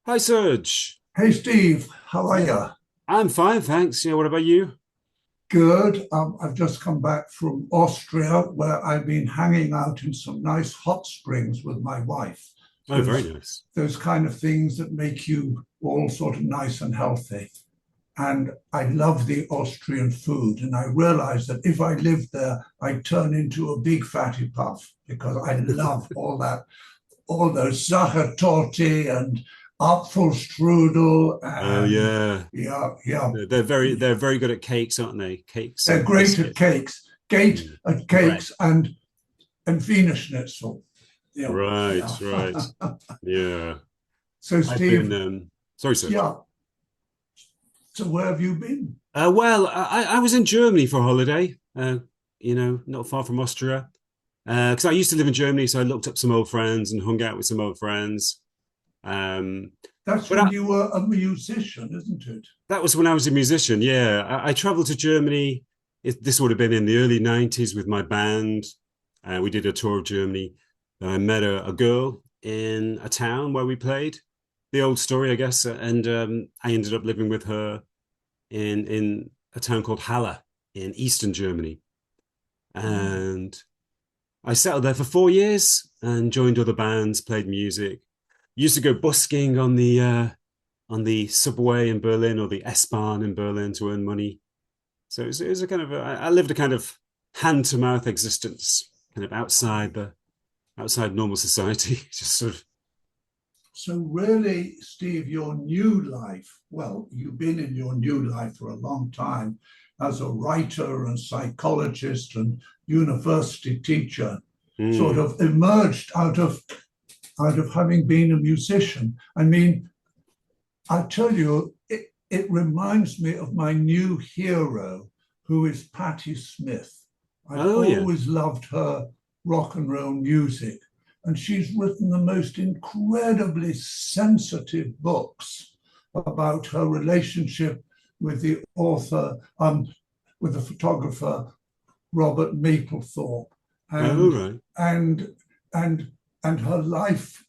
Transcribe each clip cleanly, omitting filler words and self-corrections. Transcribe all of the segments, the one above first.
Hi, Serge. Hey Steve, how are you? I'm fine, thanks. Yeah, what about you? Good. I've just come back from Austria where I've been hanging out in some nice hot springs with my wife. Oh, very Those nice. those kind of things that make you all sort of nice and healthy. And I love the Austrian food. And I realized that if I lived there, I'd turn into a big fatty puff because I love all those Sachertorte and Apfelstrudel Oh, and yeah. yeah, yeah. They're very good at cakes, aren't they? Cakes They're and great at biscuit. cakes, great Mm. at And bread. cakes and Wiener Schnitzel. Yeah, Right, yeah. right. Yeah. So I've been Steve, sorry, Serge. yeah. So where have you been? Well, I was in Germany for a holiday, not far from Austria. Because I used to live in Germany, so I looked up some old friends and hung out with some old friends. Um, That's but when you were a musician, isn't it? that was when I was a musician. Yeah, I traveled to Germany. This would have been in the early 90s with my band. We did a tour of Germany. I met a girl in a town where we played. The old story, I guess. And I ended up living with her in a town called Halle in Eastern Germany. Oh, And I settled there for 4 years and joined other bands, played music. Used to go busking on the subway in Berlin or the S-Bahn in Berlin to earn money. So it was a kind of I lived a kind of hand to mouth existence, kind of outside normal society. Just sort of. so really, Steve, your new life, well, you've been in your new life for a long time as a writer and psychologist and university teacher, sort Mm. of emerged out of having been a musician. I mean, I tell you, it reminds me of my new hero, who is Patti Smith. I've Oh yeah. always loved her rock and roll music, and she's written the most incredibly sensitive books about her relationship with the author, with the photographer Robert Mapplethorpe, Oh and right. and and and her life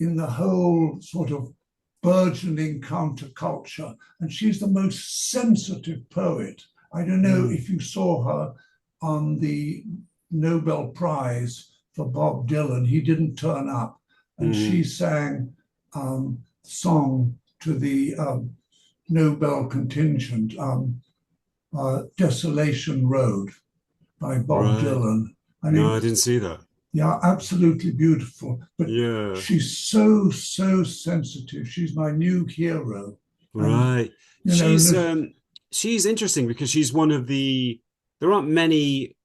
in the whole sort of burgeoning counterculture. And she's the most sensitive poet. I don't know Mm. if you saw her on the Nobel Prize for Bob Dylan. He didn't turn up. And she Mm. sang song to the Nobel contingent, Desolation Road by Bob Right. Dylan. I No, I mean, didn't see that. yeah, absolutely beautiful. But Yeah. she's so sensitive. She's my new hero. And, Right. you know, She's interesting because she's one of the there aren't many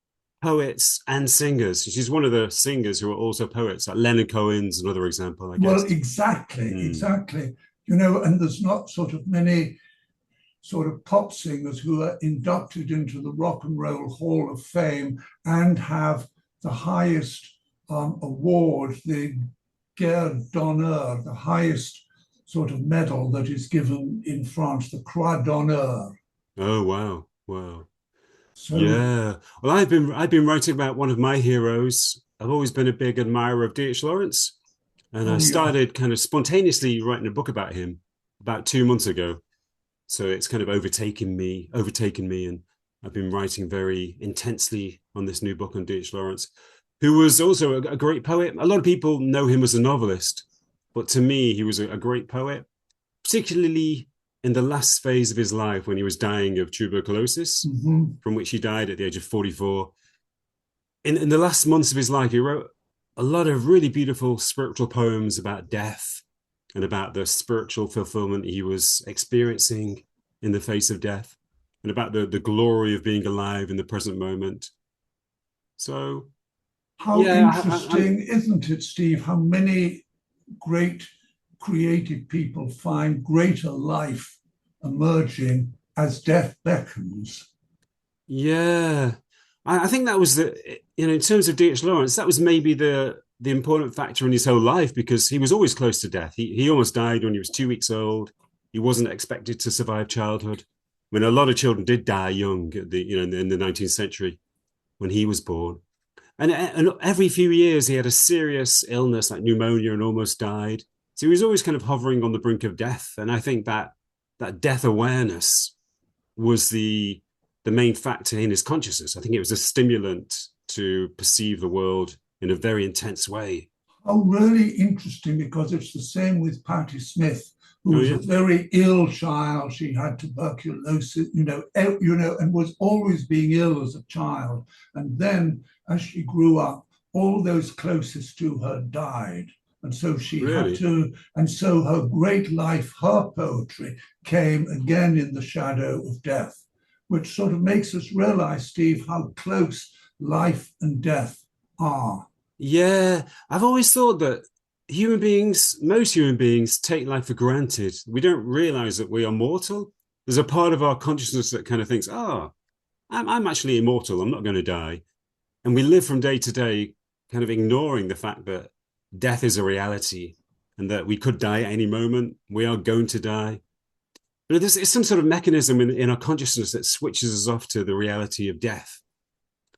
poets and singers. She's one of the singers who are also poets, like Leonard Cohen's another example, I well, guess. exactly, Mm. exactly. And there's not sort of many sort of pop singers who are inducted into the Rock and Roll Hall of Fame and have the highest award, the Guerre d'Honneur, the highest sort of medal that is given in France, the Croix d'Honneur. Oh wow. Wow. So, Yeah. Well, I've been writing about one of my heroes. I've always been a big admirer of D.H. Lawrence, and I oh yeah, started kind of spontaneously writing a book about him about 2 months ago. So it's kind of overtaken me, and I've been writing very intensely on this new book on D.H. Lawrence, who was also a great poet. A lot of people know him as a novelist, but to me, he was a great poet, particularly in the last phase of his life when he was dying of tuberculosis, mm-hmm. from which he died at the age of 44. In the last months of his life, he wrote a lot of really beautiful spiritual poems about death and about the spiritual fulfillment he was experiencing in the face of death and about the glory of being alive in the present moment. So, How yeah, I'm interesting, isn't it, Steve? How many great creative people find greater life emerging as death beckons. yeah. I think that was in terms of D.H. Lawrence, that was maybe the important factor in his whole life because he was always close to death. He almost died when he was 2 weeks old. He wasn't expected to survive childhood. I mean, a lot of children did die young at in the 19th century when he was born. And every few years he had a serious illness like pneumonia and almost died. So he was always kind of hovering on the brink of death. And I think that that death awareness was the main factor in his consciousness. I think it was a stimulant to perceive the world in a very intense way. Oh, really interesting, because it's the same with Patti Smith, who Oh was yeah, a very ill child. She had tuberculosis, and was always being ill as a child. And then as she grew up, all those closest to her died. And so she had really. to, and so her great life, her poetry, came again in the shadow of death, which sort of makes us realize, Steve, how close life and death are. Yeah, I've always thought that most human beings take life for granted. We don't realize that we are mortal. There's a part of our consciousness that kind of thinks, oh, I'm actually immortal. I'm not going to die. And we live from day to day, kind of ignoring the fact that death is a reality and that we could die at any moment. We are going to die. But there's some sort of mechanism in our consciousness that switches us off to the reality of death.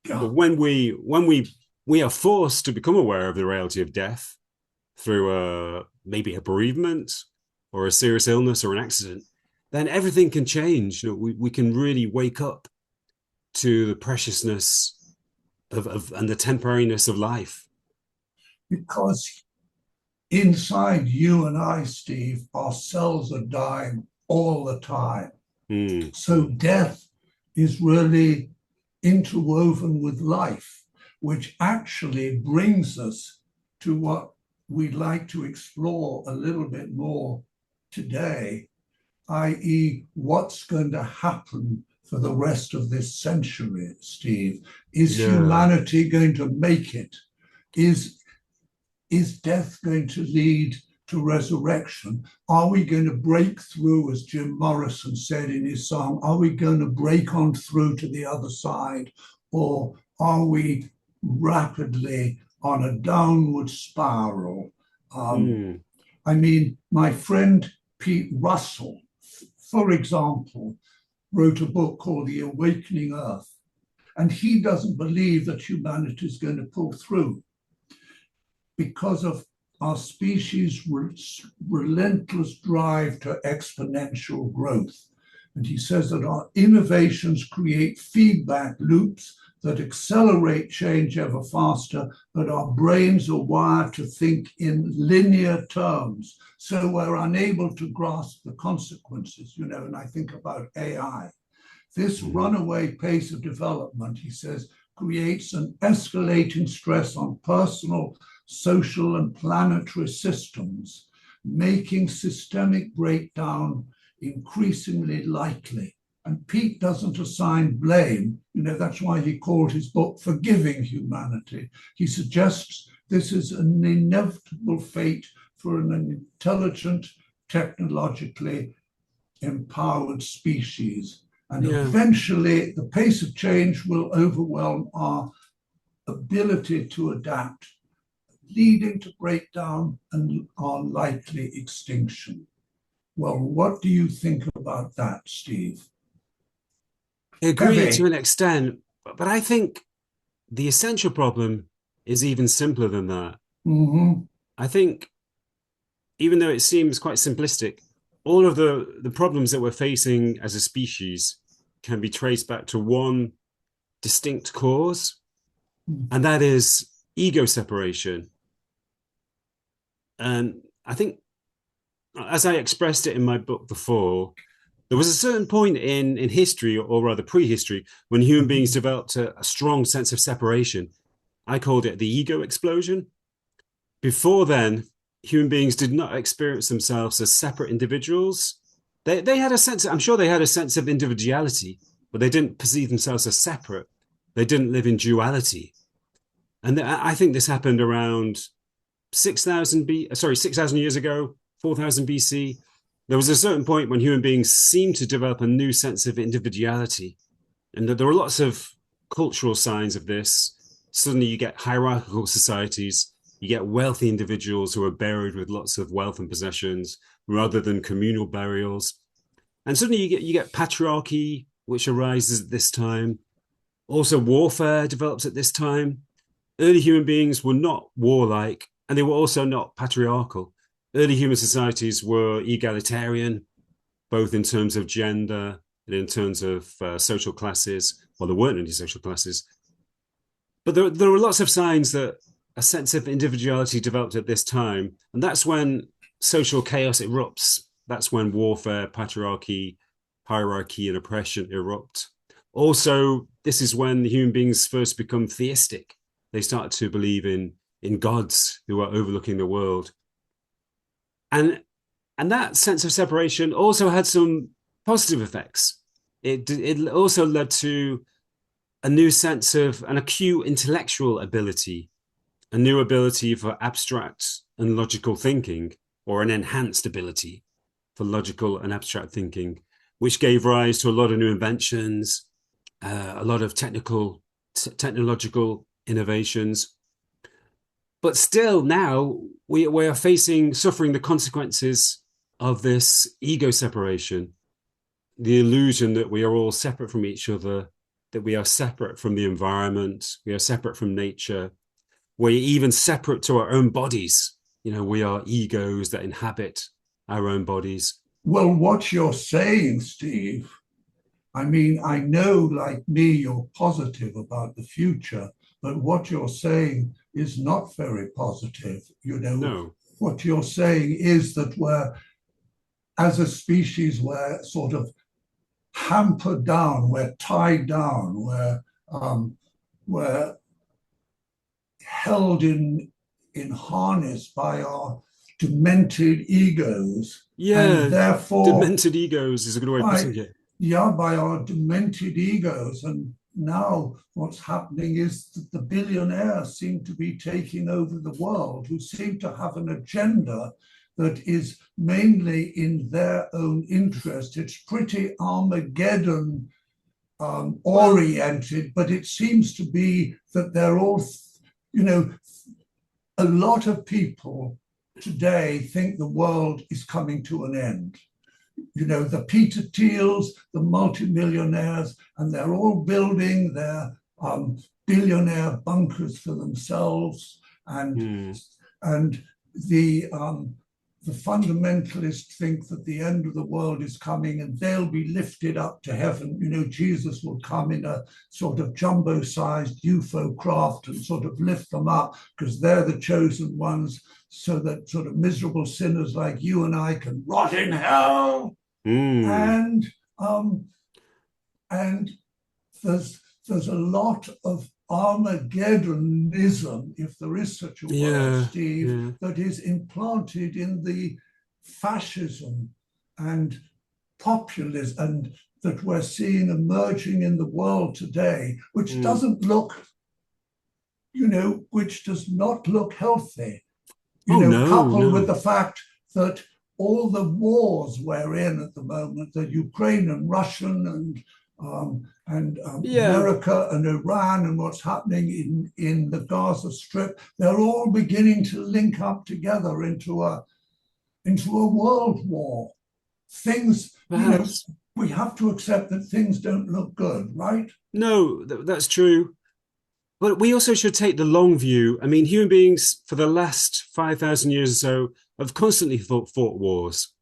Yeah. But when we are forced to become aware of the reality of death through maybe a bereavement or a serious illness or an accident, then everything can change. We can really wake up to the preciousness of and the temporariness of life. Because inside you and I, Steve, our cells are dying all the time. Mm, So mm, death is really interwoven with life, which actually brings us to what we'd like to explore a little bit more today, i.e., what's going to happen for the rest of this century, Steve? Is yeah. humanity going to make it? Is is death going to lead to resurrection? Are we going to break through, as Jim Morrison said in his song? Are we going to break on through to the other side? Or are we rapidly on a downward spiral? Um, Mm, I mean, my friend Pete Russell, for example, wrote a book called The Awakening Earth. And he doesn't believe that humanity is going to pull through because of our species' relentless drive to exponential growth. And he says that our innovations create feedback loops that accelerate change ever faster, but our brains are wired to think in linear terms. So we're unable to grasp the consequences, and I think about AI. This mhm. runaway pace of development, he says, creates an escalating stress on personal, social, and planetary systems, making systemic breakdown increasingly likely. And Pete doesn't assign blame. That's why he called his book Forgiving Humanity. He suggests this is an inevitable fate for an intelligent, technologically empowered species. And Yeah. eventually, the pace of change will overwhelm our ability to adapt, leading to breakdown and our likely extinction. Well, what do you think about that, Steve? I agree to Heavy. an extent, but I think the essential problem is even simpler than that. Mm-hmm. I think, even though it seems quite simplistic, all of the problems that we're facing as a species can be traced back to one distinct cause, and that is ego separation. And I think, as I expressed it in my book before, there was a certain point in history, or rather prehistory, when human beings developed a strong sense of separation. I called it the ego explosion. Before then, human beings did not experience themselves as separate individuals. They had a sense, I'm sure they had a sense of individuality, but they didn't perceive themselves as separate. They didn't live in duality. And I think this happened around 6,000 years ago, 4,000 BC. There was a certain point when human beings seemed to develop a new sense of individuality. And there were lots of cultural signs of this. Suddenly you get hierarchical societies, you get wealthy individuals who are buried with lots of wealth and possessions rather than communal burials. And suddenly you get patriarchy, which arises at this time. Also, warfare develops at this time. Early human beings were not warlike, and they were also not patriarchal. early human societies were egalitarian, both in terms of gender and in terms of social classes. Well, there weren't any social classes, but there were lots of signs that a sense of individuality developed at this time, and that's when social chaos erupts. That's when warfare, patriarchy, hierarchy, and oppression erupt. Also, this is when the human beings first become theistic. They start to believe in gods who are overlooking the world, and that sense of separation also had some positive effects. It also led to a new sense of an acute intellectual ability, a new ability for abstract and logical thinking, or an enhanced ability for logical and abstract thinking, which gave rise to a lot of new inventions, a lot of technological innovations. But still, now we are suffering the consequences of this ego separation, the illusion that we are all separate from each other, that we are separate from the environment, we are separate from nature, we're even separate to our own bodies. We are egos that inhabit our own bodies. Well, what you're saying, Steve, I mean, I know, like me, you're positive about the future, but what you're saying is not very positive. No. What you're saying is that as a species, we're sort of hampered down, we're tied down, we're held in harness by our demented egos, and Yeah, therefore demented egos is a good way of putting it. by our demented egos. And now what's happening is that the billionaires seem to be taking over the world, who seem to have an agenda that is mainly in their own interest. It's pretty Armageddon oriented, but it seems to be that they're all, a lot of people today think the world is coming to an end. The Peter Thiels, the multimillionaires, and they're all building their billionaire bunkers for themselves. And the fundamentalists think that the end of the world is coming and they'll be lifted up to heaven. Jesus will come in a sort of jumbo-sized UFO craft and sort of lift them up because they're the chosen ones, so that sort of miserable sinners like you and I can rot in hell. And there's a lot of Armageddonism, if there is such a word, Steve, that is implanted in the fascism and populism and that we're seeing emerging in the world today, which doesn't look, which does not look healthy. Coupled with the fact that all the wars we're in at the moment, the Ukraine and Russian and America and Iran and what's happening in the Gaza Strip, they're all beginning to link up together into a world war. Things, we have to accept that things don't look good, right? No, that's true. But we also should take the long view. I mean, human beings for the last 5,000 years or so have constantly fought wars.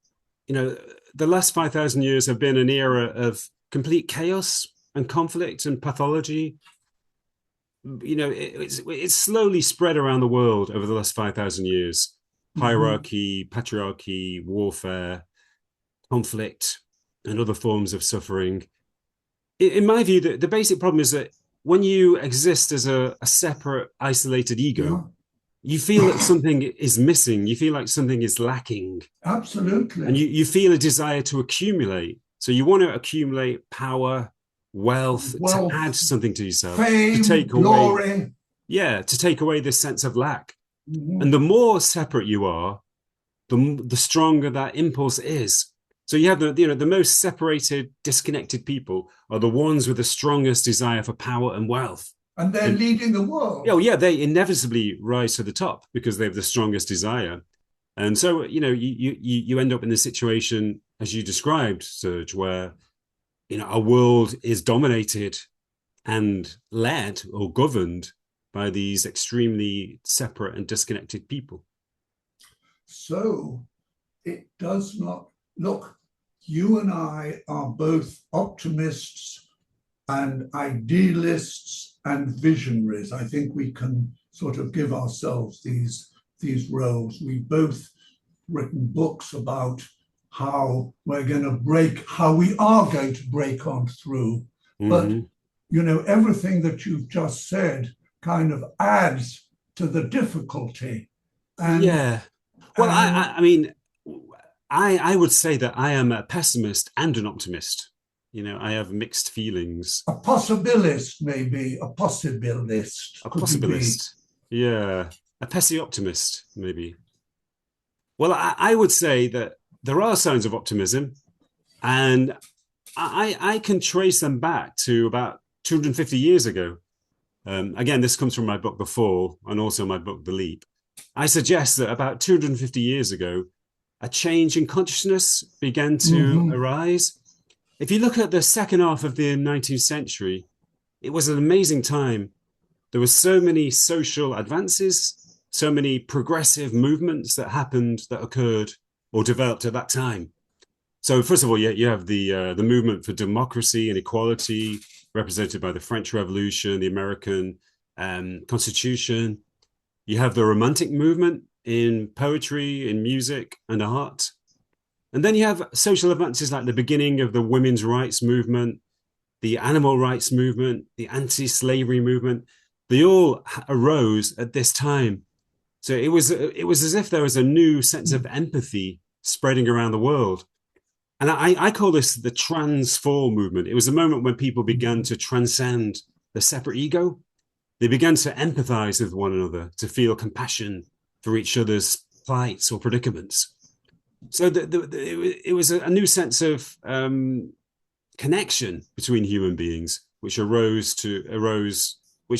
The last 5,000 years have been an era of complete chaos and conflict and pathology. It's slowly spread around the world over the last 5,000 years. Hierarchy, patriarchy, warfare, conflict, and other forms of suffering. In my view, the basic problem is that when you exist as a separate, isolated ego, you feel that something is missing. You feel like something is lacking. Absolutely. And you feel a desire to accumulate. So you want to accumulate power, wealth, to add something to yourself. Fame, to take glory. Away, to take away this sense of lack. And the more separate you are, the stronger that impulse is. So you have the most separated, disconnected people are the ones with the strongest desire for power and wealth. And they're leading the world. Oh, yeah, they inevitably rise to the top because they have the strongest desire. And so, you end up in the situation, as you described, Serge, where, our world is dominated and led or governed by these extremely separate and disconnected people. So it does not look, you and I are both optimists and idealists and visionaries. I think we can sort of give ourselves these roles. We've both written books about how we're going to how we are going to break on through. But, Hmm. you know, everything that you've just said kind of adds to the difficulty. And, Yeah. Well, and I mean, I would say that I am a pessimist and an optimist. I have mixed feelings. a possibilist, maybe, a possibilist, A could you be? possibilist. Yeah. A pessi optimist, maybe. Well, I would say that there are signs of optimism, and I can trace them back to about 250 years ago. Again, this comes from my book, The Fall, and also my book, The Leap. I suggest that about 250 years ago, a change in consciousness began to Mm-hmm. arise. If you look at the second half of the 19th century, it was an amazing time. There were so many social advances, so many progressive movements that happened, that occurred or developed at that time. So first of all, you have the movement for democracy and equality, represented by the French Revolution, the American Constitution. You have the Romantic movement in poetry, in music, and art. And then you have social advances like the beginning of the women's rights movement, the animal rights movement, the anti-slavery movement. They all arose at this time. So it was as if there was a new sense of empathy spreading around the world. And I call this the transform movement. It was a moment when people began to transcend the separate ego. They began to empathize with one another, to feel compassion for each other's plights or predicaments. So it was a new sense of connection between human beings, which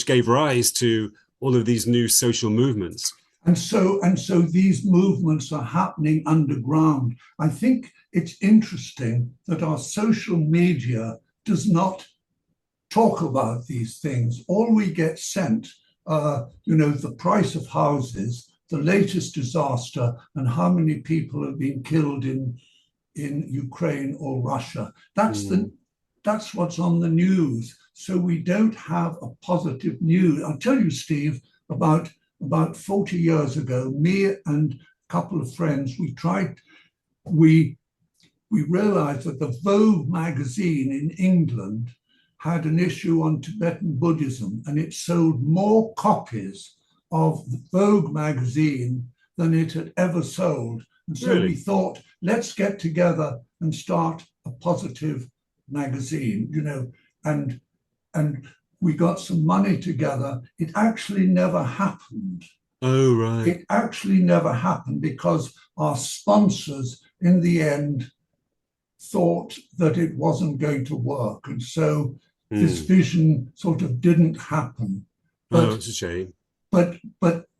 gave rise to all of these new social movements. And so these movements are happening underground. I think it's interesting that our social media does not talk about these things. All we get sent, the price of houses, the latest disaster, and how many people have been killed in Ukraine or Russia. Mm. That's what's on the news. So we don't have a positive news. I'll tell you, Steve, about 40 years ago, me and a couple of friends, we realized that the Vogue magazine in England had an issue on Tibetan Buddhism, and it sold more copies of the Vogue magazine than it had ever sold. And so we Really? thought, let's get together and start a positive magazine, and and we got some money together. It actually never happened. Oh, right. It actually never happened because our sponsors, in the end, thought that it wasn't going to work. And so this Mm. vision sort of didn't happen. Oh, But it's a shame. but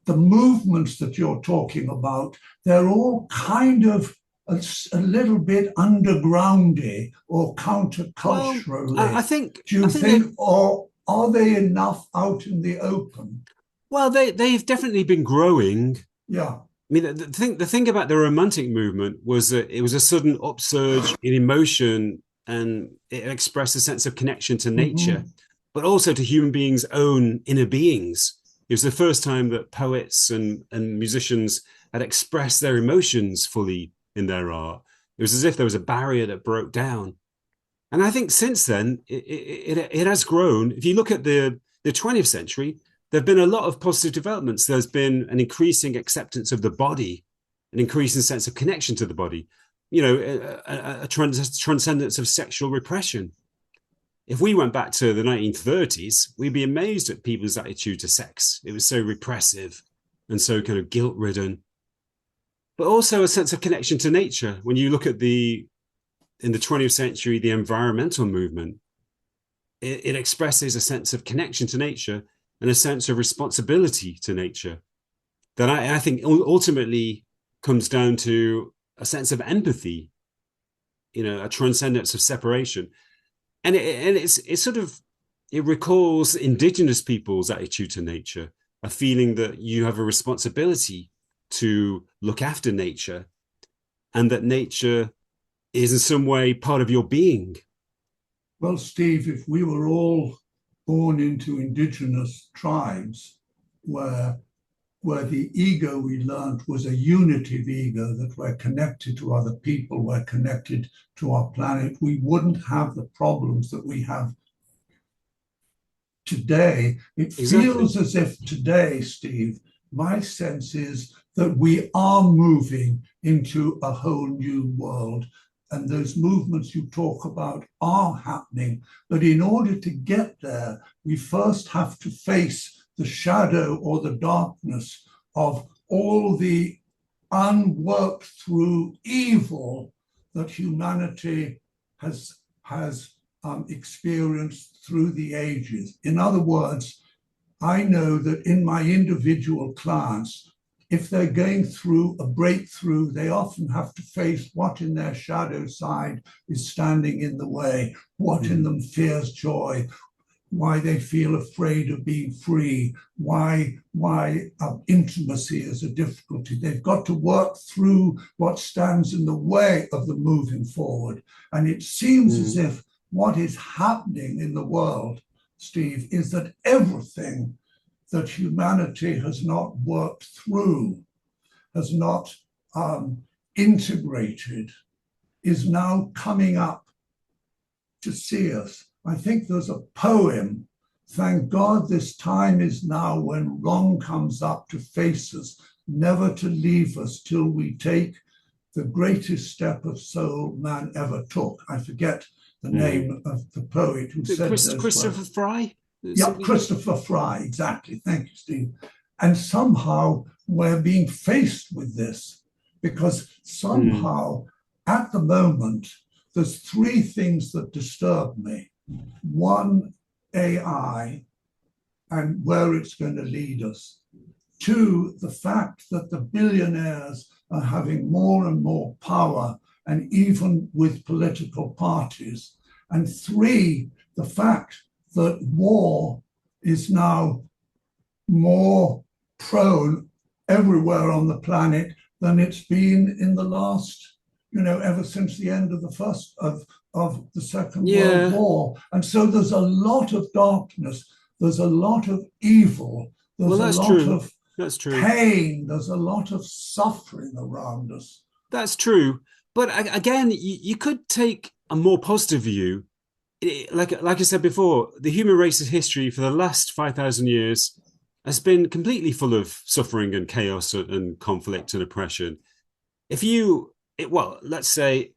the movements that you're talking about, they're all kind of a little bit undergroundy or Well, I counterculturally. think Do you I think they think, or are they enough out in the open? well they've definitely been growing. Yeah. I mean, the thing about the Romantic movement was that it was a sudden upsurge in emotion, and it expressed a sense of connection to nature, Mm-hmm. but also to human beings' own inner beings. It was the first time that poets and musicians had expressed their emotions fully in their art. It was as if there was a barrier that broke down. And I think since then, it has grown. If you look at the 20th century, there have been a lot of positive developments. There's been an increasing acceptance of the body, an increasing sense of connection to the body, a transcendence of sexual repression. If we went back to the 1930s, we'd be amazed at people's attitude to sex. It was so repressive and so kind of guilt ridden, but also a sense of connection to nature. When you look at in the 20th century, the environmental movement, it expresses a sense of connection to nature and a sense of responsibility to nature that I think ultimately comes down to a sense of empathy, a transcendence of separation. And it's sort of, it recalls indigenous people's attitude to nature, a feeling that you have a responsibility to look after nature, and that nature is in some way part of your being. Well, Steve, if we were all born into indigenous tribes where the ego we learned was a unitive ego, that we're connected to other people, we're connected to our planet, we wouldn't have the problems that we have today. It feels Exactly. as if today, Steve, my sense is that we are moving into a whole new world. And those movements you talk about are happening. But in order to get there, we first have to face the shadow or the darkness of all the unworked through evil that humanity has experienced through the ages. In other words, I know that in my individual clients, if they're going through a breakthrough, they often have to face what in their shadow side is standing in the way, what in them fears joy, why they feel afraid of being free, why intimacy is a difficulty. They've got to work through what stands in the way of the moving forward. And it seems as if what is happening in the world, Steve, is that everything that humanity has not worked through, has not integrated, is now coming up to see us. I think there's a poem, thank God this time is now when wrong comes up to face us, never to leave us till we take the greatest step of soul man ever took. I forget the name of the poet who said those Christopher words. Fry? Yeah, Christopher Fry, exactly. Thank you, Steve. And somehow we're being faced with this because somehow at the moment, there's three things that disturb me. One, AI and where it's going to lead us. Two, the fact that the billionaires are having more and more power, and even with political parties. And three, the fact that war is now more prone everywhere on the planet than it's been in the last, ever since the end of the Second World War. And so there's a lot of darkness, there's a lot of evil, there's a lot of pain, there's a lot of suffering around us. That's true. But again, you could take a more positive view. Like I said before, the human race's history for the last 5,000 years has been completely full of suffering and chaos and conflict and oppression. Let's say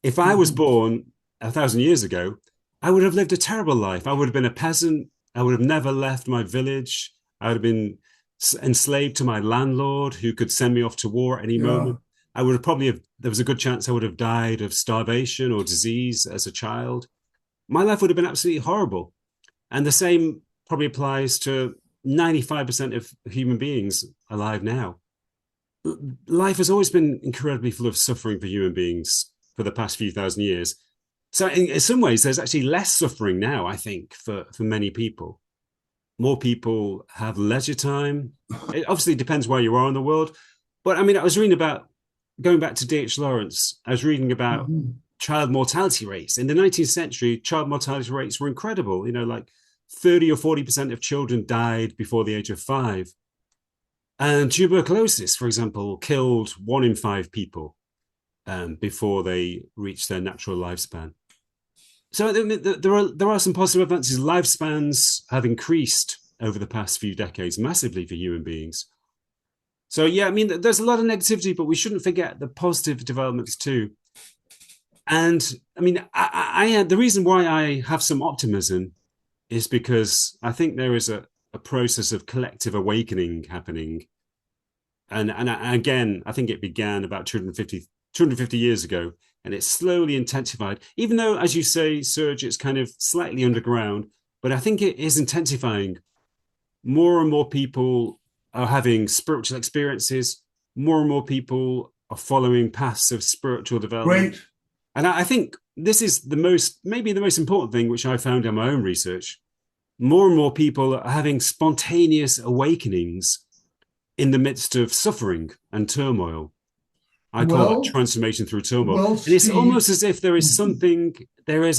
if I was born 1,000 years ago, I would have lived a terrible life. I would have been a peasant. I would have never left my village. I would have been enslaved to my landlord who could send me off to war at any moment. I would have there was a good chance I would have died of starvation or disease as a child. My life would have been absolutely horrible. And the same probably applies to 95% of human beings alive now. Life has always been incredibly full of suffering for human beings for the past few thousand years. So in some ways, there's actually less suffering now, I think, for many people. More people have leisure time. It obviously depends where you are in the world. But I mean, I was reading about, going back to D.H. Lawrence, I was reading about child mortality rates. In the 19th century, child mortality rates were incredible. Like 30 or 40% of children died before the age of 5. And tuberculosis, for example, killed 1 in 5 people before they reached their natural lifespan. So there are some positive advances. Lifespans have increased over the past few decades massively for human beings. So yeah, I mean, there's a lot of negativity, but we shouldn't forget the positive developments too. And I mean, the reason why I have some optimism is because I think there is a process of collective awakening happening. And again, I think it began about 250 years ago, and it's slowly intensified, even though, as you say, Serge, it's kind of slightly underground, but I think it is intensifying. More and more people are having spiritual experiences. More and more people are following paths of spiritual development. Great. And I think this is maybe the most important thing, which I found in my own research. More and more people are having spontaneous awakenings in the midst of suffering and turmoil. I call that Well, transformation through turmoil. well, And it's Steve. almost as if there is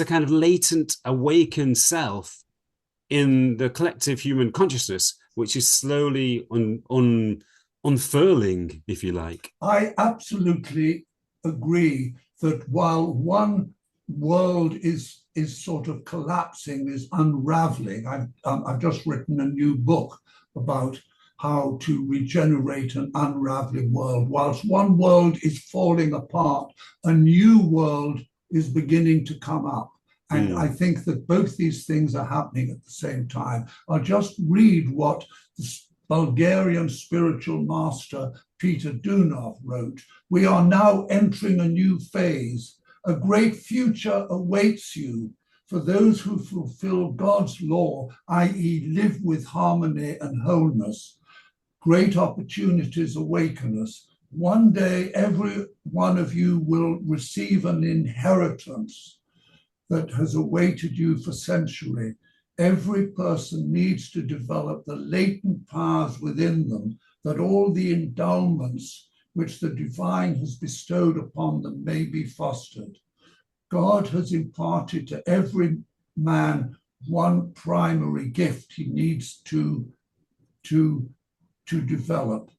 a kind of latent awakened self in the collective human consciousness, which is slowly unfurling, if you like. I absolutely agree that while one world is sort of collapsing, is unraveling. I've just written a new book about how to regenerate an unraveling world. Whilst one world is falling apart, a new world is beginning to come up. And I Mm. think that both these things are happening at the same time. I'll just read what the Bulgarian spiritual master Peter Dunov wrote. We are now entering a new phase. A great future awaits you for those who fulfill God's law, i.e., live with harmony and wholeness. Great opportunities awaken us. One day, every one of you will receive an inheritance that has awaited you for centuries. Every person needs to develop the latent powers within them, that all the endowments which the divine has bestowed upon them may be fostered. God has imparted to every man one primary gift he needs to develop.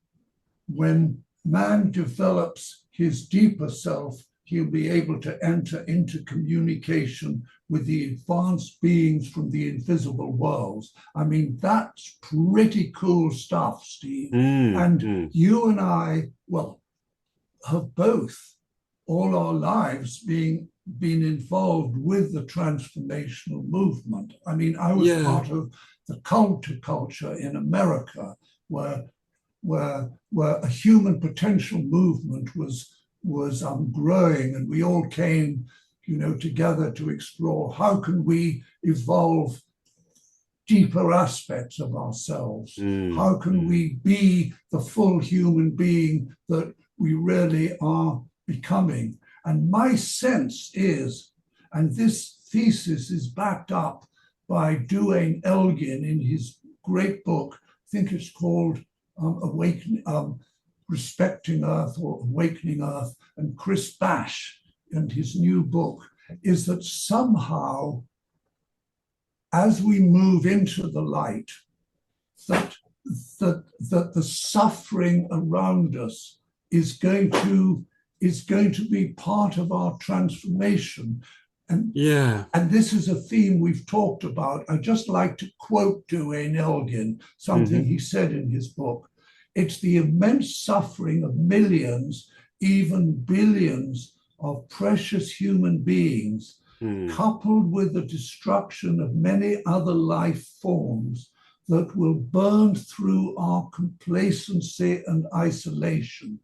When man develops his deeper self, he'll be able to enter into communication with the advanced beings from the invisible worlds. I mean, that's pretty cool stuff, Steve. Mm, And mm. you and I, well, have both all our lives been involved with the transformational movement. I mean, I was Yeah. part of the culture in America, where where a human potential movement was growing, and we all came, together to explore how can we evolve deeper aspects of ourselves. Mm, How can mm. we be the full human being that we really are becoming? And my sense is, and this thesis is backed up by Duane Elgin in his great book, I think it's called Awakening, Respecting Earth or Awakening Earth, and Chris Bash in his new book, is that somehow, as we move into the light, that that the suffering around us is going to be part of our transformation. And Yeah. and this is a theme we've talked about. I just like to quote Duane Elgin, something Mm-hmm. he said in his book. It's the immense suffering of millions, even billions of precious human beings, Mm. coupled with the destruction of many other life forms, that will burn through our complacency and isolation.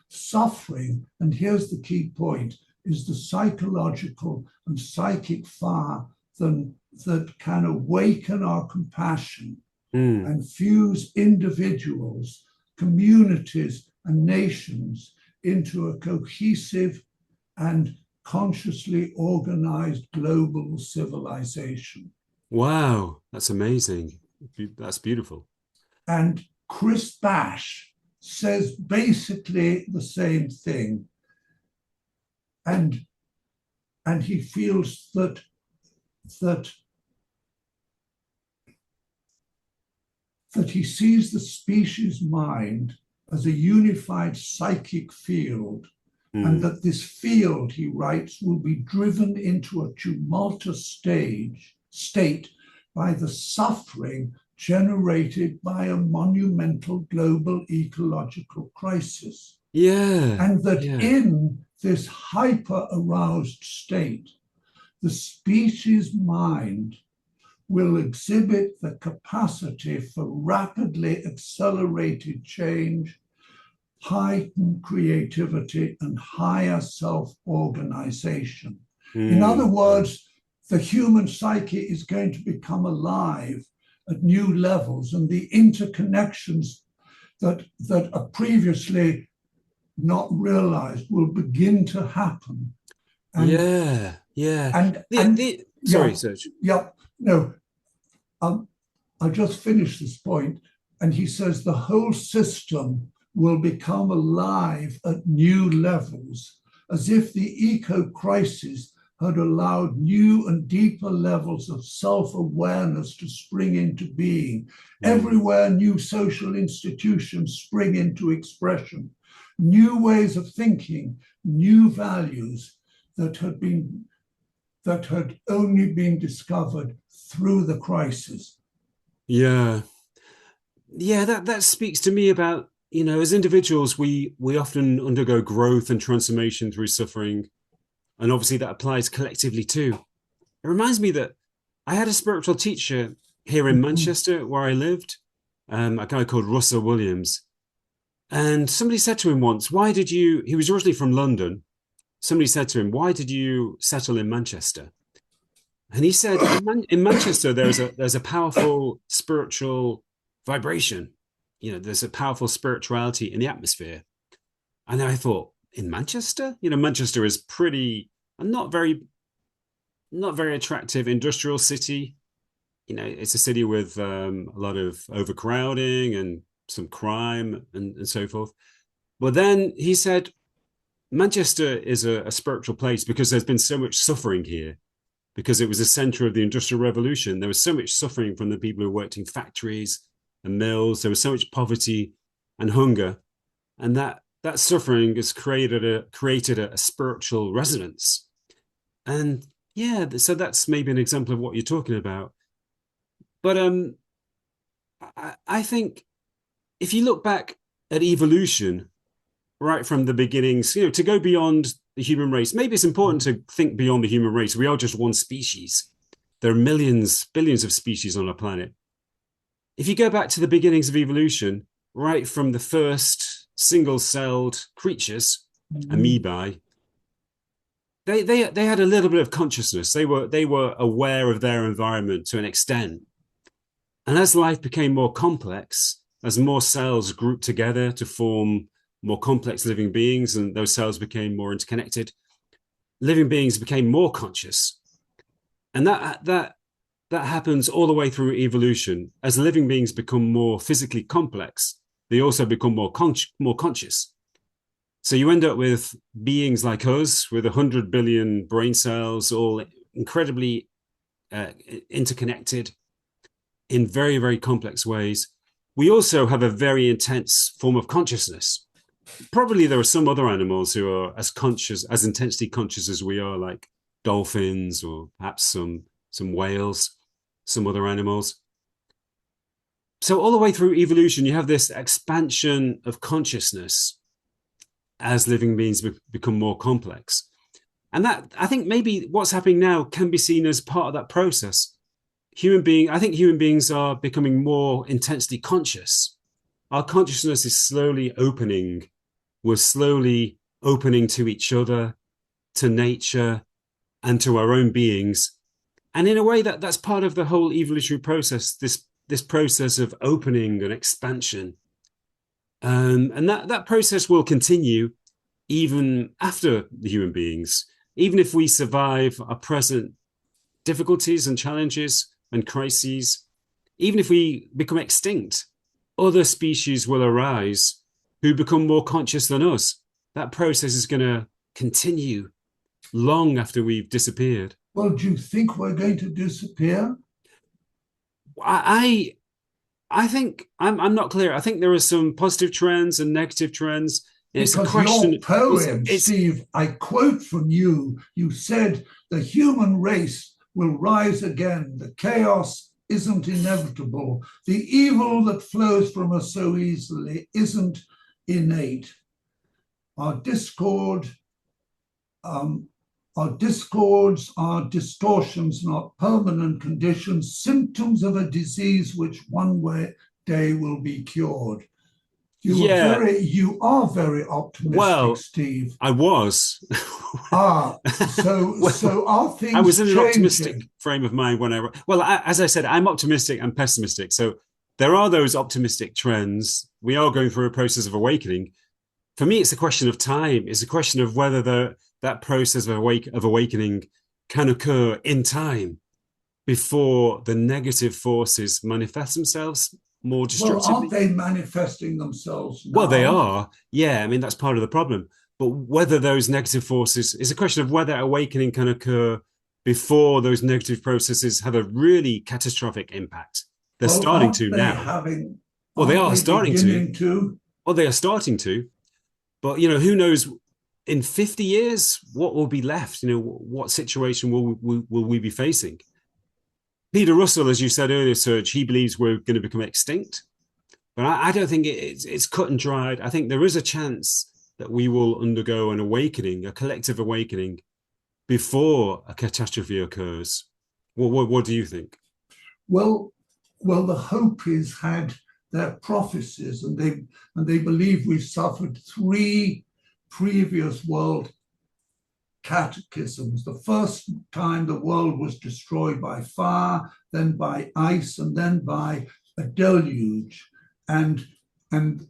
Suffering, and here's the key point, is the psychological and psychic fire that can awaken our compassion Mm. and fuse individuals, communities, and nations into a cohesive and consciously organized global civilization. Wow, that's amazing. That's beautiful. And Chris Bash says basically the same thing. And he feels that he sees the species mind as a unified psychic field, and Mm. that this field, he writes, will be driven into a tumultuous state by the suffering generated by a monumental global ecological crisis. Yeah, And that yeah. in this hyper-aroused state, the species mind will exhibit the capacity for rapidly accelerated change, heightened creativity, and higher self-organization. In other Mm. Mm. words, the human psyche is going to become alive at new levels, and the interconnections that are previously not realized will begin to happen. And Yeah, yeah. and The and the yeah, sorry, Serge. yeah, no, I'll just finish this point. And he says the whole system will become alive at new levels, as if the eco crisis had allowed new and deeper levels of self-awareness to spring into being. Everywhere new social institutions spring into expression, new ways of thinking, new values that had only been discovered through the crisis. Yeah. Yeah, that speaks to me about, as individuals, we often undergo growth and transformation through suffering. And obviously that applies collectively too. It reminds me that I had a spiritual teacher here in Manchester where I lived, a guy called Russell Williams. And somebody said to him once, he was originally from London. Somebody said to him, why did you settle in Manchester? And he said, in Manchester, there's a powerful spiritual vibration. There's a powerful spirituality in the atmosphere. And I thought, in Manchester? Manchester is pretty, not very attractive industrial city. It's a city with a lot of overcrowding and some crime and so forth. But then he said, Manchester is a spiritual place because there's been so much suffering here, because it was the center of the Industrial Revolution. There was so much suffering from the people who worked in factories and mills. There was so much poverty and hunger. And that suffering has created a spiritual resonance. And yeah, so that's maybe an example of what you're talking about. But I think if you look back at evolution, right from the beginnings, to go beyond the human race, maybe it's important to think beyond the human race. We are just one species. There are millions, billions of species on our planet. If you go back to the beginnings of evolution, right from the first single-celled creatures, amoebae, they had a little bit of consciousness. They were aware of their environment to an extent. And as life became more complex, as more cells grouped together to form more complex living beings, and those cells became more interconnected, living beings became more conscious. And that happens all the way through evolution. As living beings become more physically complex, they also become more conscious. So you end up with beings like us with 100 billion brain cells, all incredibly interconnected in very, very complex ways. We also have a very intense form of consciousness. Probably there are some other animals who are as conscious, as intensely conscious as we are, like dolphins or perhaps some whales, some other animals. So all the way through evolution, you have this expansion of consciousness as living beings become more complex. And that, I think maybe what's happening now can be seen as part of that process. I think human beings are becoming more intensely conscious. Our consciousness is slowly opening. We're slowly opening to each other, to nature, and to our own beings. And in a way that's part of the whole evolutionary process, this process of opening and expansion. And that process will continue even after the human beings. Even if we survive our present difficulties and challenges and crises, even if we become extinct, other species will arise who become more conscious than us. That process is going to continue long after we've disappeared. Well, do you think we're going to disappear? I think I'm not clear. I think there are some positive trends and negative trends. It's because a question. Your poem, Steve, I quote from you. You said the human race will rise again. The chaos isn't inevitable. The evil that flows from us so easily isn't innate. Our discords are distortions, not permanent conditions, symptoms of a disease which day will be cured. You are very optimistic, Steve. I was. So are things I was in changing? An optimistic frame of mind when as I said, I'm optimistic and pessimistic. So there are those optimistic trends. We are going through a process of awakening. For me, it's a question of time. It's a question of whether that process of awakening can occur in time before the negative forces manifest themselves. more Well, aren't destructively? they manifesting themselves Well, they now? are. Yeah, I mean, that's part of the problem. But whether those negative forces is a question of whether awakening can occur before those negative processes have a really catastrophic impact. They're Well, starting to now. Well, they aren't are they starting to. beginning to? Well, they are starting to. But, who knows in 50 years what will be left? What situation will we be facing? Peter Russell, as you said earlier, Serge, he believes we're going to become extinct. But I don't think it's cut and dried. I think there is a chance that we will undergo an awakening, a collective awakening, before a catastrophe occurs. What do you think? Well, well, the Hopis had their prophecies, and they believe we've suffered three previous world cataclysms. The first time the world was destroyed by fire, then by ice, and then by a deluge. And and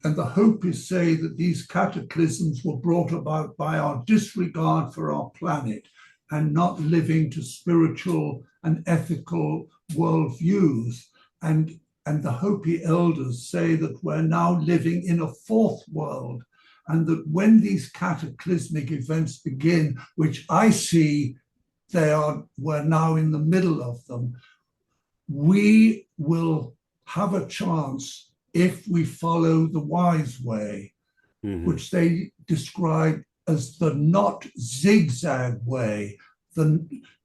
and the Hopis say that these cataclysms were brought about by our disregard for our planet and not living to spiritual and ethical worldviews. And the Hopi elders say that we're now living in a fourth world, and that when these cataclysmic events begin, which I see we're now in the middle of them, we will have a chance if we follow the wise way, Mm-hmm. which they describe as the not zigzag way,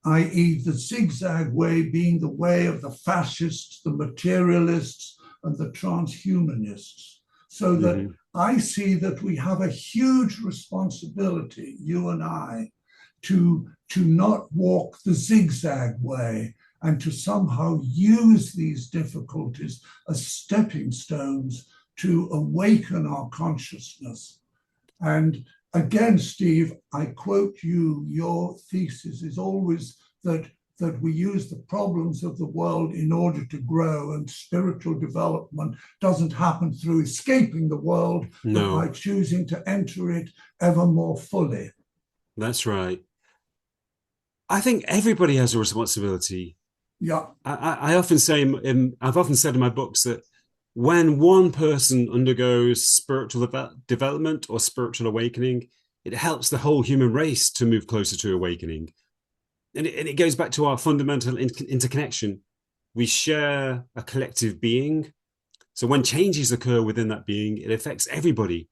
i.e., the zigzag way being the way of the fascists, the materialists, and the transhumanists. So that Mm-hmm. I see that we have a huge responsibility, you and I, to not walk the zigzag way and to somehow use these difficulties as stepping stones to awaken our consciousness. And again, Steve, I quote you, your thesis is always that we use the problems of the world in order to grow, and spiritual development doesn't happen through escaping the world, but by No, choosing to enter it ever more fully. that's right. I think everybody has a responsibility. Yeah, I often say, I've often said in my books that when one person undergoes spiritual development or spiritual awakening, it helps the whole human race to move closer to awakening. And it goes back to our fundamental interconnection. We share a collective being. So when changes occur within that being, it affects everybody.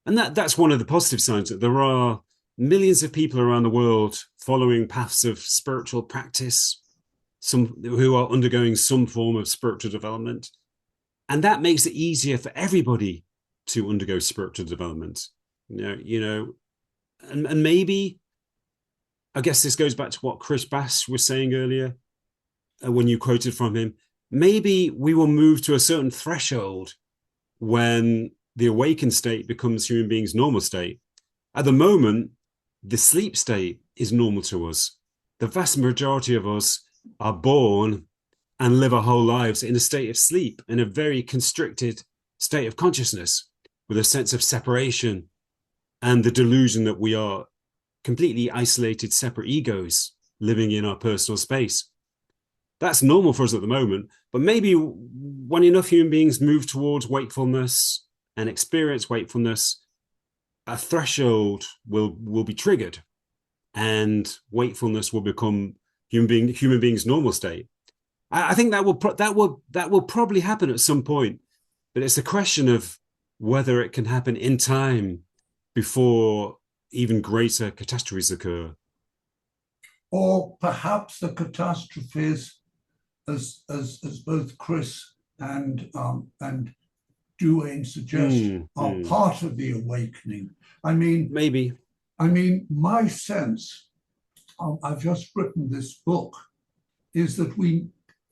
And that's one of the positive signs, that there are millions of people around the world following paths of spiritual practice, some who are undergoing some form of spiritual development. And that makes it easier for everybody to undergo spiritual development. And maybe, I guess this goes back to what Chris Bass was saying earlier, when you quoted from him. Maybe we will move to a certain threshold when the awakened state becomes human beings' normal state. At the moment, the sleep state is normal to us. The vast majority of us are born and live our whole lives in a state of sleep, in a very constricted state of consciousness, with a sense of separation and the delusion that we are completely isolated, separate egos living in our personal space. That's normal for us at the moment. But maybe when enough human beings move towards wakefulness and experience wakefulness, a threshold will be triggered, and wakefulness will become human beings' normal state. I think that will probably happen at some point, but it's a question of whether it can happen in time before even greater catastrophes occur. or perhaps the catastrophes, as both Chris and Duane suggest, are Mm. part of the awakening. I mean, Maybe. my sense, I've just written this book, is that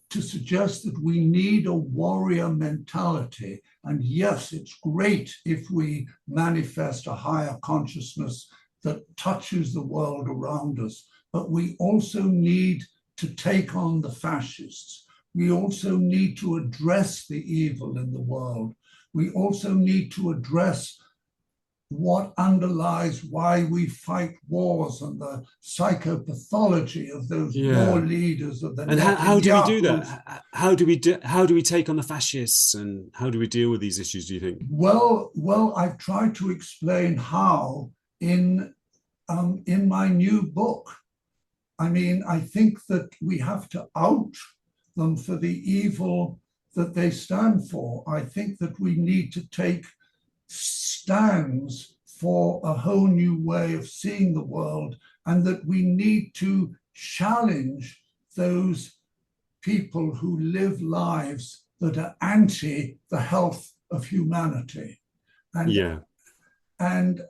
to suggest that we need a warrior mentality. And yes, it's great if we manifest a higher consciousness that touches the world around us, but we also need to take on the fascists. We also need to address the evil in the world. We also need to address what underlies why we fight wars and the psychopathology of those war Yeah. leaders of the And how do we do Netanyahus. that? How do we take on the fascists, and how do we deal with these issues, do you think? Well, I've tried to explain how in my new book. I mean, I think that we have to out them for the evil that they stand for. I think that we need to take stands for a whole new way of seeing the world, and that we need to challenge those people who live lives that are anti the health of humanity. And Yeah. and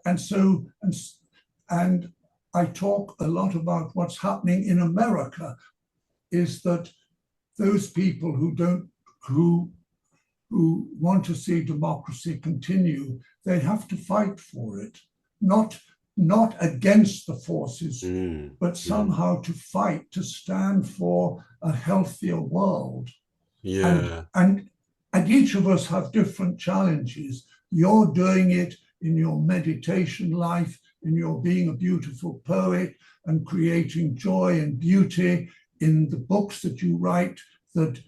I talk a lot about what's happening in America, is that those people who want to see democracy continue, they have to fight for it, not against the forces, but somehow to fight to stand for a healthier world. Yeah. And each of us have different challenges. You're doing it in your meditation life, in your being a beautiful poet and creating joy and beauty, in the books that you write that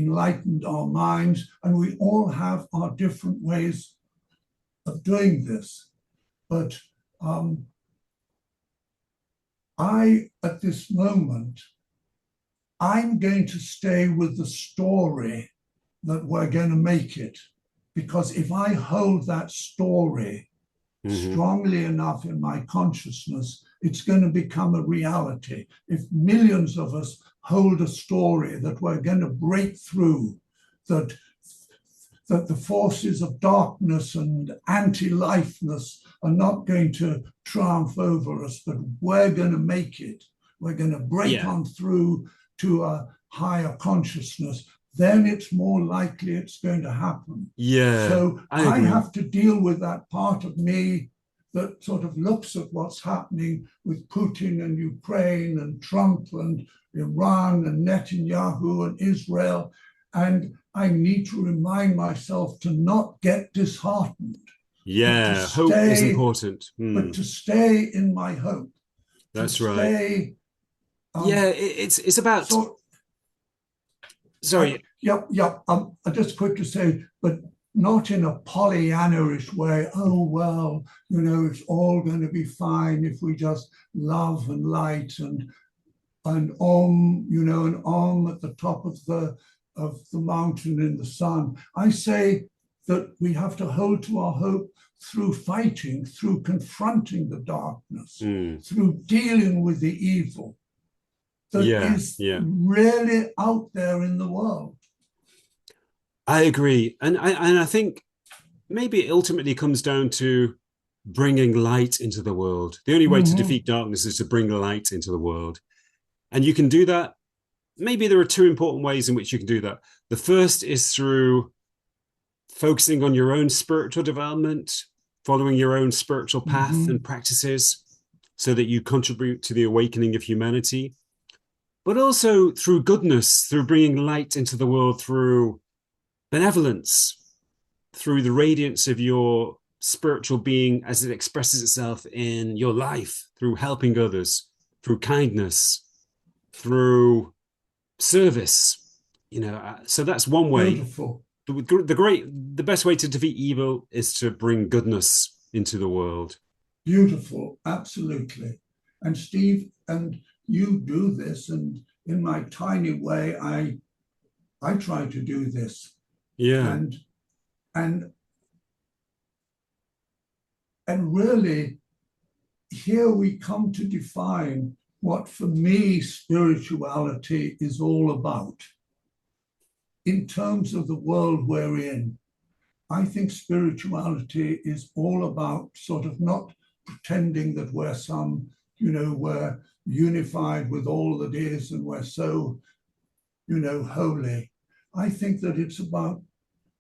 enlightened our minds. And we all have our different ways of doing this. But at this moment, I'm going to stay with the story that we're going to make it. Because if I hold that story strongly enough in my consciousness, it's going to become a reality. If millions of us hold a story that we're going to break through, that the forces of darkness and anti-lifeness are not going to triumph over us, but we're going to make it. We're going to break on through to a higher consciousness, then it's more likely it's going to happen. Yeah. So I have to deal with that part of me that sort of looks at what's happening with Putin and Ukraine and Trump and Iran and Netanyahu and Israel. And I need to remind myself to not get disheartened. Yeah, hope is important. But to stay in my hope. That's right. It's about. Sorry. Yep. I just quick to say, but not in a Pollyanna-ish way. Oh, well, it's all going to be fine if we just love and light and Om, an Om at the top of the mountain in the sun. I say that we have to hold to our hope through fighting, through confronting the darkness, through dealing with the evil that is really out there in the world. I agree. And I think maybe it ultimately comes down to bringing light into the world. The only way to defeat darkness is to bring light into the world. And you can do that. Maybe there are two important ways in which you can do that. The first is through focusing on your own spiritual development, following your own spiritual path and practices so that you contribute to the awakening of humanity, but also through goodness, through bringing light into the world, through benevolence, through the radiance of your spiritual being as it expresses itself in your life, through helping others, through kindness, through service. So that's one way. Beautiful. The best way to defeat evil is to bring goodness into the world. Beautiful, absolutely. And Steve, and you do this, and in my tiny way, I try to do this. Yeah. And really, here we come to define what, for me, spirituality is all about. In terms of the world we're in, I think spirituality is all about sort of not pretending that we're we're unified with all that is and we're so, holy. I think that it's about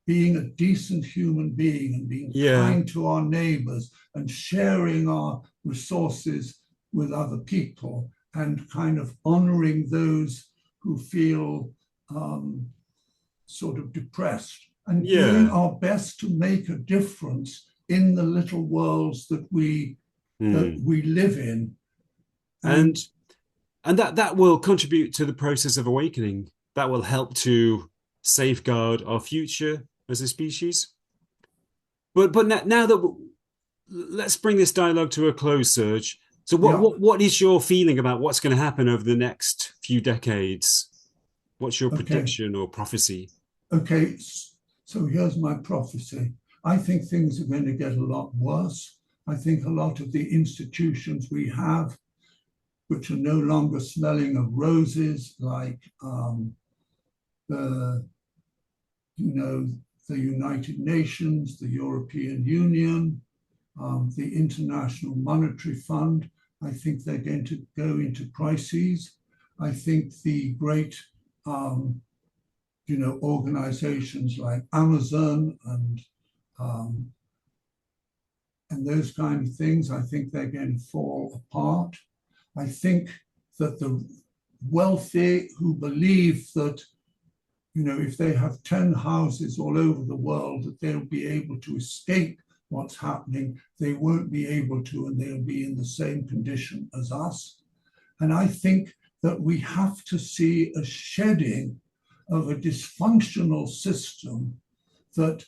being a decent human being and being kind to our neighbors and sharing our resources with other people and kind of honoring those who feel sort of depressed and doing our best to make a difference in the little worlds that we live in. And that will contribute to the process of awakening. That will help to safeguard our future as a species. But now that let's bring this dialogue to a close, Serge. So what is your feeling about what's going to happen over the next few decades? What's your prediction or prophecy? Okay, so here's my prophecy. I think things are going to get a lot worse. I think a lot of the institutions we have, which are no longer smelling of roses, like the United Nations, the European Union, the International Monetary Fund, I think they're going to go into crises. I think the great, organizations like Amazon and those kind of things, I think they're going to fall apart. I think that the wealthy who believe that, if they have 10 houses all over the world, that they'll be able to escape what's happening, they won't be able to, and they'll be in the same condition as us. And I think that we have to see a shedding of a dysfunctional system that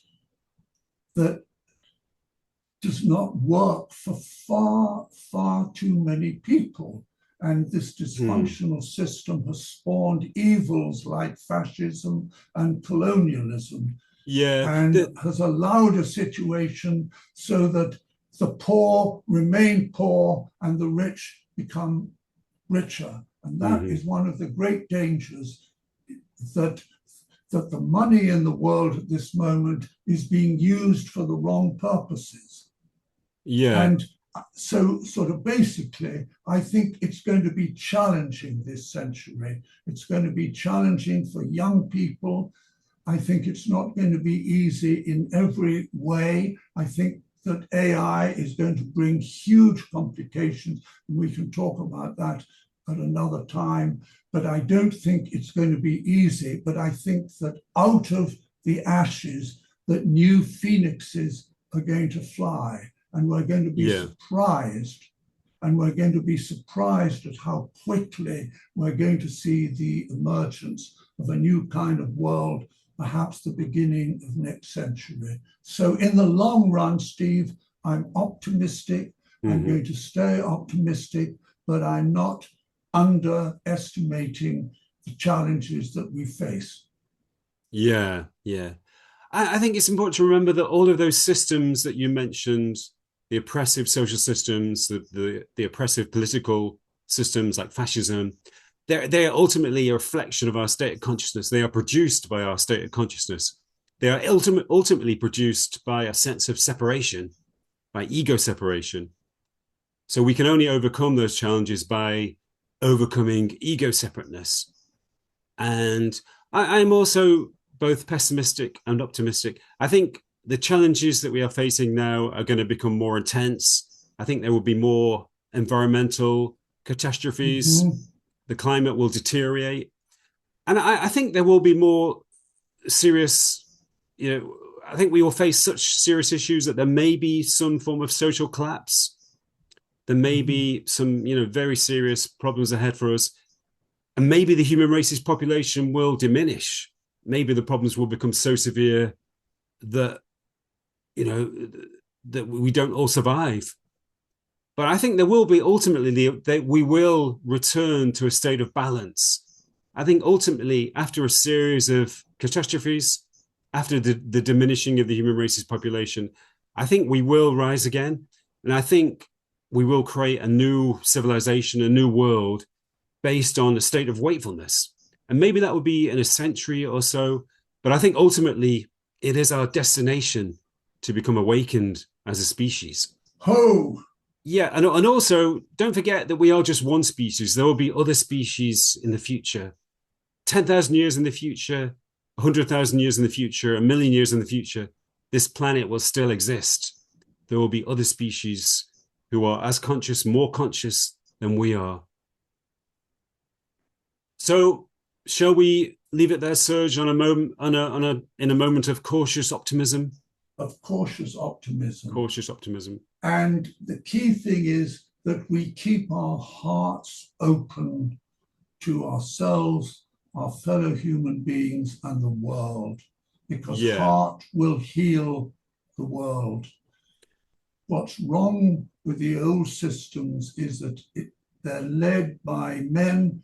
does not work for far, far too many people. And this dysfunctional system has spawned evils like fascism and colonialism. And has allowed a situation so that the poor remain poor and the rich become richer. And that is one of the great dangers, that the money in the world at this moment is being used for the wrong purposes. And so sort of basically, I think it's going to be challenging this century. It's going to be challenging for young people. I think it's not going to be easy in every way. I think that AI is going to bring huge complications. We can talk about that at another time, but I don't think it's going to be easy. But I think that out of the ashes, that new phoenixes are going to fly, and we're going to be surprised. And we're going to be surprised at how quickly we're going to see the emergence of a new kind of world, perhaps the beginning of next century. So in the long run, Steve, I'm optimistic. I'm going to stay optimistic, but I'm not underestimating the challenges that we face. Yeah. I think it's important to remember that all of those systems that you mentioned, the oppressive social systems, the oppressive political systems like fascism, they are ultimately a reflection of our state of consciousness. They are produced by our state of consciousness. They are ultimately produced by a sense of separation, by ego separation. So we can only overcome those challenges by overcoming ego separateness. And I'm also both pessimistic and optimistic. I think the challenges that we are facing now are going to become more intense. I think there will be more environmental catastrophes. The climate will deteriorate. And I think there will be more serious, I think we will face such serious issues that there may be some form of social collapse. There may be some, very serious problems ahead for us. And maybe the human race's population will diminish. Maybe the problems will become so severe that, that we don't all survive. But I think there will be ultimately that we will return to a state of balance. I think ultimately, after a series of catastrophes, after the diminishing of the human race's population, I think we will rise again. And I think we will create a new civilization, a new world based on a state of wakefulness. And maybe that would be in a century or so. But I think ultimately it is our destination to become awakened as a species. Yeah, and also don't forget that we are just one species. There will be other species in the future, 10,000 years in the future, 100,000 years in the future, 1,000,000 years in the future. This planet will still exist. There will be other species who are as conscious, more conscious than we are. So, shall we leave it there, Serge, on a moment, in a moment of cautious optimism? of cautious optimism. Cautious optimism. And the key thing is that we keep our hearts open to ourselves, our fellow human beings, and the world, because heart will heal the world. What's wrong with the old systems is that they're led by men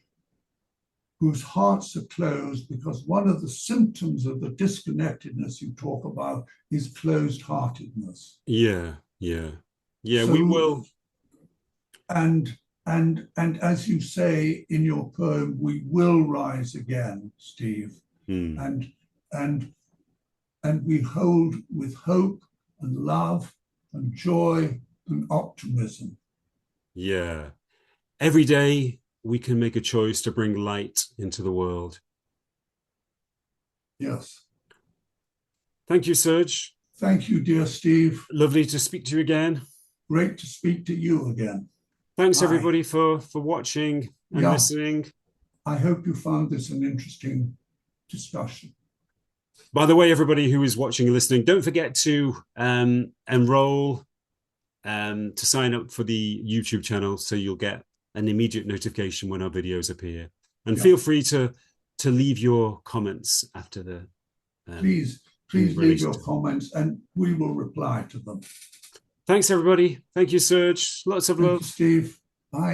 whose hearts are closed, because one of the symptoms of the disconnectedness you talk about is closed-heartedness. Yeah. So, we will. And as you say in your poem, we will rise again, Steve. And we hold with hope and love and joy and optimism. Yeah. Every day we can make a choice to bring light into the world. Yes. Thank you, Serge. Thank you, dear Steve. Lovely to speak to you again. Great to speak to you again. Thanks, everybody, for watching and listening. I hope you found this an interesting discussion. By the way, everybody who is watching and listening, don't forget to enroll to sign up for the YouTube channel so you'll get an immediate notification when our videos appear. And feel free to leave your comments after the please leave your comments and we will reply to them. Thanks, everybody. Thank you, Serge. Lots of love. Thank you, Steve. Bye.